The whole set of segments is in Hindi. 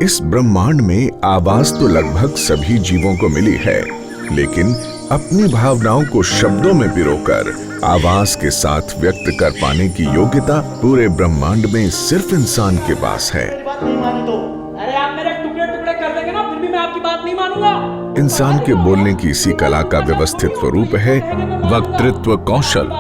इस ब्रह्मांड में आवाज तो लगभग सभी जीवों को मिली है, लेकिन अपनी भावनाओं को शब्दों में पिरोकर आवाज के साथ व्यक्त कर पाने की योग्यता पूरे ब्रह्मांड में सिर्फ इंसान के पास है। अरे आप मेरे टुकड़े टुकड़े कर देंगे ना, फिर भी मैं आपकी बात नहीं मानूंगा। इंसान के बोलने की इसी कला का व्यवस्थित स्वरूप है वक्तृत्व कौशल।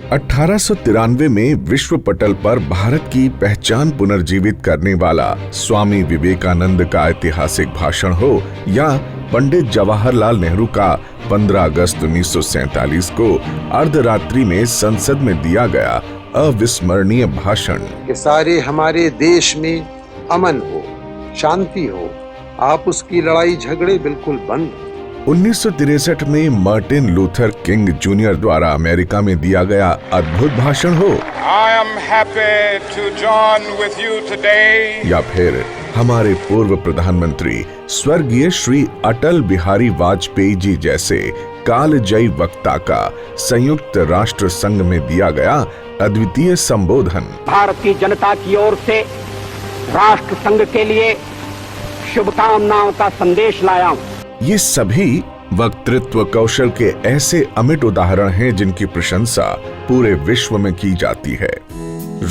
1893 में विश्व पटल पर भारत की पहचान पुनर्जीवित करने वाला स्वामी विवेकानंद का ऐतिहासिक भाषण हो या पंडित जवाहरलाल नेहरू का 15 अगस्त 1947 को अर्धरात्रि में संसद में दिया गया अविस्मरणीय भाषण कि सारे हमारे देश में अमन हो, शांति हो, आप उसकी लड़ाई झगड़े बिल्कुल बंद। 1963 में मार्टिन लूथर किंग जूनियर द्वारा अमेरिका में दिया गया अद्भुत भाषण हो, I am happy to join with you today. या फिर हमारे पूर्व प्रधानमंत्री स्वर्गीय श्री अटल बिहारी वाजपेयी जी जैसे कालजयी वक्ता का संयुक्त राष्ट्र संघ में दिया गया अद्वितीय संबोधन। भारतीय जनता की ओर से राष्ट्र संघ के लिए शुभकामनाओं का संदेश लाया हूं। ये सभी वक्तृत्व कौशल के ऐसे अमिट उदाहरण हैं जिनकी प्रशंसा पूरे विश्व में की जाती है।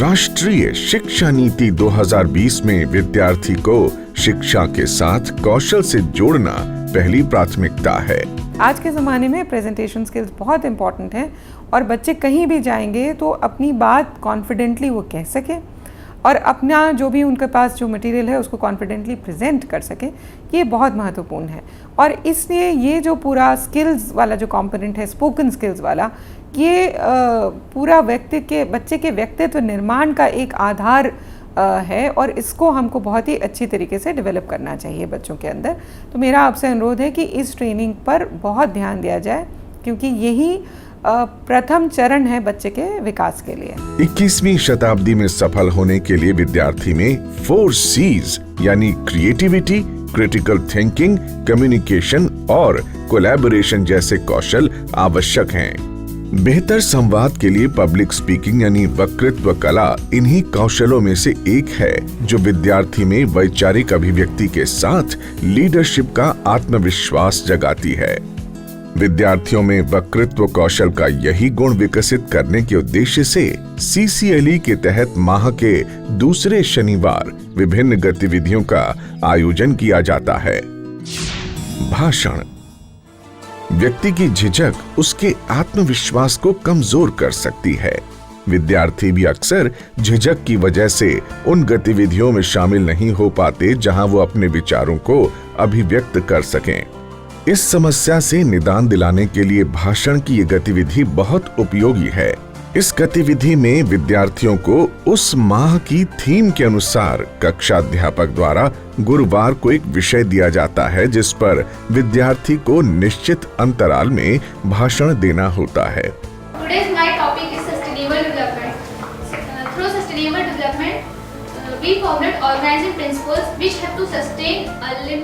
राष्ट्रीय शिक्षा नीति 2020 में विद्यार्थी को शिक्षा के साथ कौशल से जोड़ना पहली प्राथमिकता है। आज के ज़माने में प्रेजेंटेशन स्किल्स बहुत इंपॉर्टेंट हैं और बच्चे कहीं भी जाएंगे तो अपनी बात कॉन्फिडेंटली वो कह सके और अपना जो भी उनके पास जो मटेरियल है उसको कॉन्फिडेंटली प्रेजेंट कर सके, ये बहुत महत्वपूर्ण है। और इसलिए ये जो पूरा स्किल्स वाला जो कंपोनेंट है, स्पोकन स्किल्स वाला, ये पूरा बच्चे के व्यक्तित्व निर्माण का एक आधार है और इसको हमको बहुत ही अच्छी तरीके से डेवलप करना चाहिए बच्चों के अंदर। तो मेरा आपसे अनुरोध है कि इस ट्रेनिंग पर बहुत ध्यान दिया जाए, क्योंकि यही प्रथम चरण है बच्चे के विकास के लिए। 21वीं शताब्दी में सफल होने के लिए विद्यार्थी में 4 C's यानी क्रिएटिविटी, क्रिटिकल थिंकिंग, कम्युनिकेशन और कोलैबोरेशन जैसे कौशल आवश्यक हैं। बेहतर संवाद के लिए पब्लिक स्पीकिंग यानी वक्तृत्व कला इन्हीं कौशलों में से एक है जो विद्यार्थी में वैचारिक अभिव्यक्ति के साथ लीडरशिप का आत्मविश्वास जगाती है। विद्यार्थियों में वक्तृत्व कौशल का यही गुण विकसित करने के उद्देश्य से CCLE के तहत माह के दूसरे शनिवार विभिन्न गतिविधियों का आयोजन किया जाता है। भाषण व्यक्ति की झिझक उसके आत्मविश्वास को कमजोर कर सकती है। विद्यार्थी भी अक्सर झिझक की वजह से उन गतिविधियों में शामिल नहीं हो पाते जहां वो अपने विचारों को अभिव्यक्त कर सकें। इस समस्या से निदान दिलाने के लिए भाषण की ये गतिविधि बहुत उपयोगी है। इस गतिविधि में विद्यार्थियों को उस माह की थीम के अनुसार कक्षा अध्यापक द्वारा गुरुवार को एक विषय दिया जाता है जिस पर विद्यार्थी को निश्चित अंतराल में भाषण देना होता है।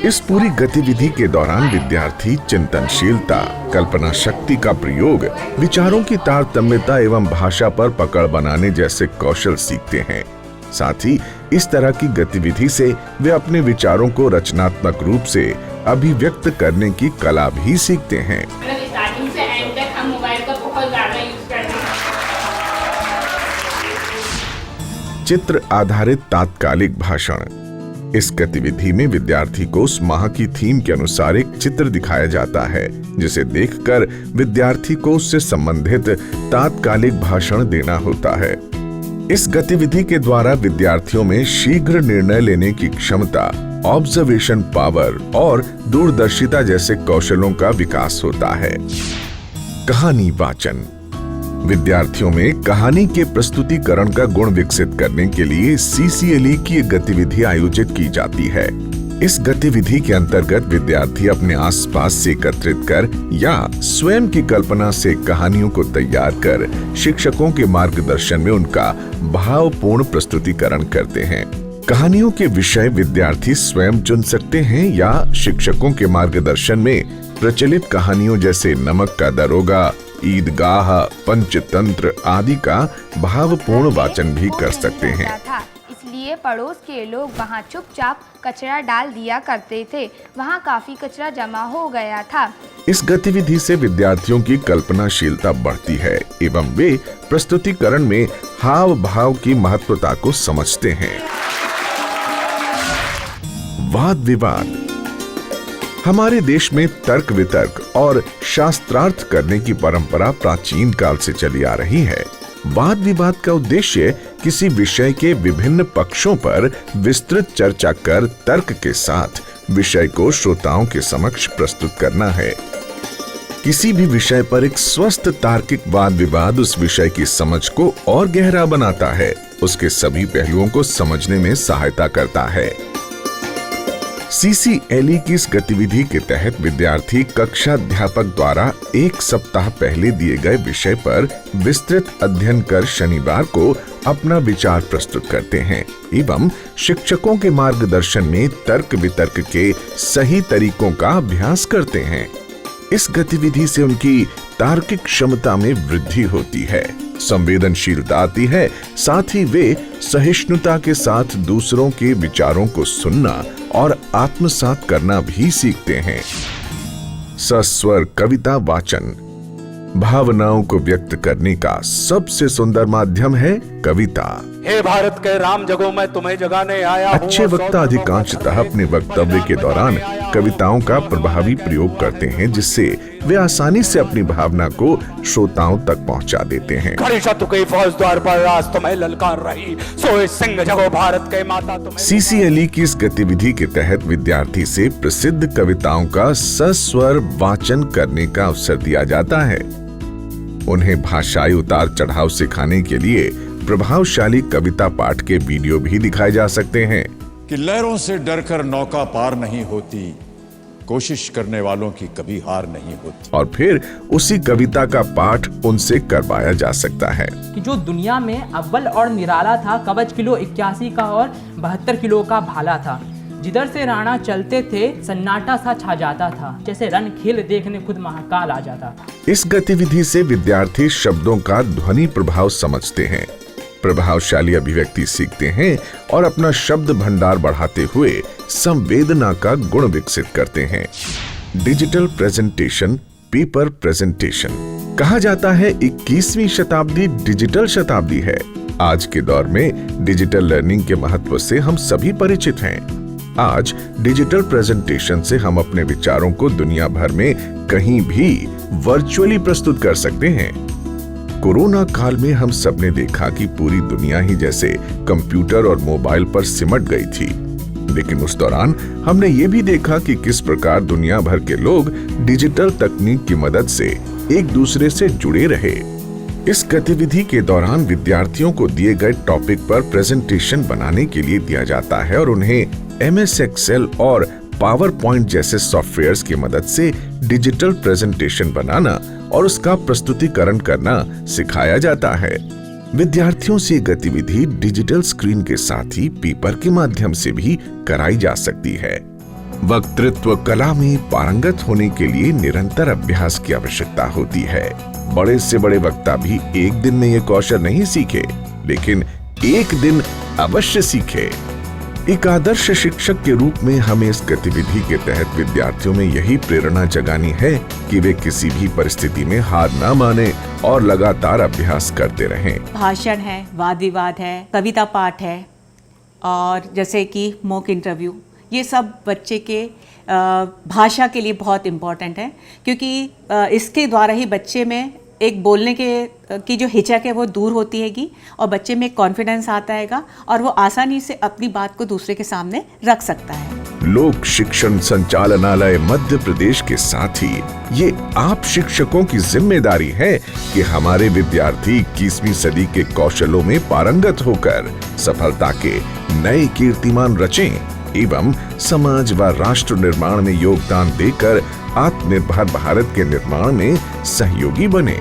इस पूरी गतिविधि के दौरान विद्यार्थी चिंतनशीलता, कल्पना शक्ति का प्रयोग, विचारों की तारतम्यता एवं भाषा पर पकड़ बनाने जैसे कौशल सीखते हैं। साथ ही इस तरह की गतिविधि से वे अपने विचारों को रचनात्मक रूप से अभिव्यक्त करने की कला भी सीखते हैं। चित्र आधारित तात्कालिक भाषण इस गतिविधि में विद्यार्थी को उस माह की थीम के अनुसार एक चित्र दिखाया जाता है जिसे देखकर विद्यार्थी को उससे संबंधित तात्कालिक भाषण देना होता है। इस गतिविधि के द्वारा विद्यार्थियों में शीघ्र निर्णय लेने की क्षमता, ऑब्जर्वेशन पावर और दूरदर्शिता जैसे कौशलों का विकास होता है। कहानी वाचन विद्यार्थियों में कहानी के प्रस्तुतिकरण का गुण विकसित करने के लिए CCLE की एक गतिविधि आयोजित की जाती है। इस गतिविधि के अंतर्गत विद्यार्थी अपने आसपास से एकत्रित कर या स्वयं की कल्पना से कहानियों को तैयार कर शिक्षकों के मार्गदर्शन में उनका भावपूर्ण प्रस्तुतिकरण करते हैं। कहानियों के विषय विद्यार्थी स्वयं चुन सकते हैं या शिक्षकों के मार्गदर्शन में प्रचलित कहानियों जैसे नमक का दरोगा, ईदगाह, पंचतंत्र आदि का भावपूर्ण वाचन भी कर सकते हैं। इसलिए पड़ोस के लोग वहां चुपचाप कचरा डाल दिया करते थे। वहां काफी कचरा जमा हो गया था। इस गतिविधि से विद्यार्थियों की कल्पनाशीलता बढ़ती है एवं वे प्रस्तुतिकरण में हाव भाव की महत्वता को समझते हैं। वाद विवाद। हमारे देश में तर्क वितर्क और शास्त्रार्थ करने की परंपरा प्राचीन काल से चली आ रही है। वाद विवाद का उद्देश्य किसी विषय के विभिन्न पक्षों पर विस्तृत चर्चा कर तर्क के साथ विषय को श्रोताओं के समक्ष प्रस्तुत करना है। किसी भी विषय पर एक स्वस्थ तार्किक वाद विवाद उस विषय की समझ को और गहरा बनाता है, उसके सभी पहलुओं को समझने में सहायता करता है। CCLE की इस गतिविधि के तहत विद्यार्थी कक्षा अध्यापक द्वारा एक सप्ताह पहले दिए गए विषय पर विस्तृत अध्ययन कर शनिवार को अपना विचार प्रस्तुत करते हैं एवं शिक्षकों के मार्गदर्शन में तर्क वितर्क के सही तरीकों का अभ्यास करते हैं। इस गतिविधि से उनकी तार्किक क्षमता में वृद्धि होती है, संवेदनशीलता आती है, साथ ही वे सहिष्णुता के साथ दूसरों के विचारों को सुनना और आत्मसात करना भी सीखते हैं। सस्वर कविता वाचन। भावनाओं को व्यक्त करने का सबसे सुंदर माध्यम है कविता। हे भारत के राम जगो मैं तुम्हें जगाने आया हूं। अच्छे वक्ता अधिकांशतः अपने वक्तव्य के दौरान कविताओं का प्रभावी प्रयोग करते हैं, जिससे वे आसानी से अपनी भावना को श्रोताओं तक पहुंचा देते हैं। खड़ी शत्रु की फौज द्वार पर राज तुम्हें ललकार रही, सोए सिंह जगो भारत के माता तुम्हें। CCLE की इस गतिविधि के तहत विद्यार्थी से प्रसिद्ध कविताओं का सस्वर वाचन करने का अवसर दिया जाता है। उन्हें भाषाई उतार चढ़ाव सिखाने के लिए प्रभावशाली कविता पाठ के वीडियो भी दिखाए जा सकते हैं। कि लहरों से डरकर नौका पार नहीं होती, कोशिश करने वालों की कभी हार नहीं होती। और फिर उसी कविता का पाठ उनसे करवाया जा सकता है। कि जो दुनिया में अव्वल और निराला था, कवच किलो 81 का और 72 किलो का भाला था। जिधर से राणा चलते थे सन्नाटा सा छा जाता था, जैसे रन खेल देखने खुद महाकाल आ जाता था। इस गतिविधि से विद्यार्थी शब्दों का ध्वनि प्रभाव समझते हैं, प्रभावशाली अभिव्यक्ति सीखते हैं और अपना शब्द भंडार बढ़ाते हुए संवेदना का गुण विकसित करते हैं। Digital presentation, paper presentation. कहा जाता है 21वीं शताब्दी डिजिटल शताब्दी है। आज के दौर में डिजिटल लर्निंग के महत्व से हम सभी परिचित हैं। आज डिजिटल प्रेजेंटेशन से हम अपने विचारों को दुनिया भर में कहीं भी वर्चुअली प्रस्तुत कर सकते हैं। कोरोना काल में हम सबने देखा कि पूरी दुनिया ही जैसे कंप्यूटर और मोबाइल पर सिमट गई थी, लेकिन उस दौरान हमने ये भी देखा कि किस प्रकार दुनिया भर के लोग डिजिटल तकनीक की मदद से एक दूसरे से जुड़े रहे। इस गतिविधि के दौरान विद्यार्थियों को दिए गए टॉपिक पर प्रेजेंटेशन बनाने के लिए दिया जाता है और उन्हें MS Excel और PowerPoint जैसे सॉफ्टवेयर्स की मदद से डिजिटल प्रेजेंटेशन बनाना और उसका प्रस्तुतिकरण करना सिखाया जाता है। विद्यार्थियों से गतिविधि डिजिटल स्क्रीन के साथ ही पेपर के माध्यम से भी कराई जा सकती है। वक्तृत्व कला में पारंगत होने के लिए निरंतर अभ्यास की आवश्यकता होती है। बड़े से बड़े वक्ता भी एक दिन में ये कौशल नहीं सीखे, लेकिन एक दिन अवश्य सीखे। एक आदर्श शिक्षक के रूप में हमें इस गतिविधि के तहत विद्यार्थियों में यही प्रेरणा जगानी है कि वे किसी भी परिस्थिति में हार ना माने और लगातार अभ्यास करते रहें। भाषण है, वाद विवाद है, कविता पाठ है और जैसे कि मॉक इंटरव्यू, ये सब बच्चे के भाषा के लिए बहुत इम्पोर्टेंट है, क्योंकि इसके द्वारा ही बच्चे में एक बोलने की जो हिचक है वो दूर होती हैगी और बच्चे में कॉन्फिडेंस आता हैगा और वो आसानी से अपनी बात को दूसरे के सामने रख सकता है। लोक शिक्षण संचालनालय मध्य प्रदेश के साथ ही ये आप शिक्षकों की जिम्मेदारी है कि हमारे विद्यार्थी 21वीं सदी के कौशलों में पारंगत होकर सफलता के नए कीर्तिमान रचें एवं समाज व राष्ट्र निर्माण में योगदान देकर आत्मनिर्भर भारत के निर्माण में सहयोगी बने।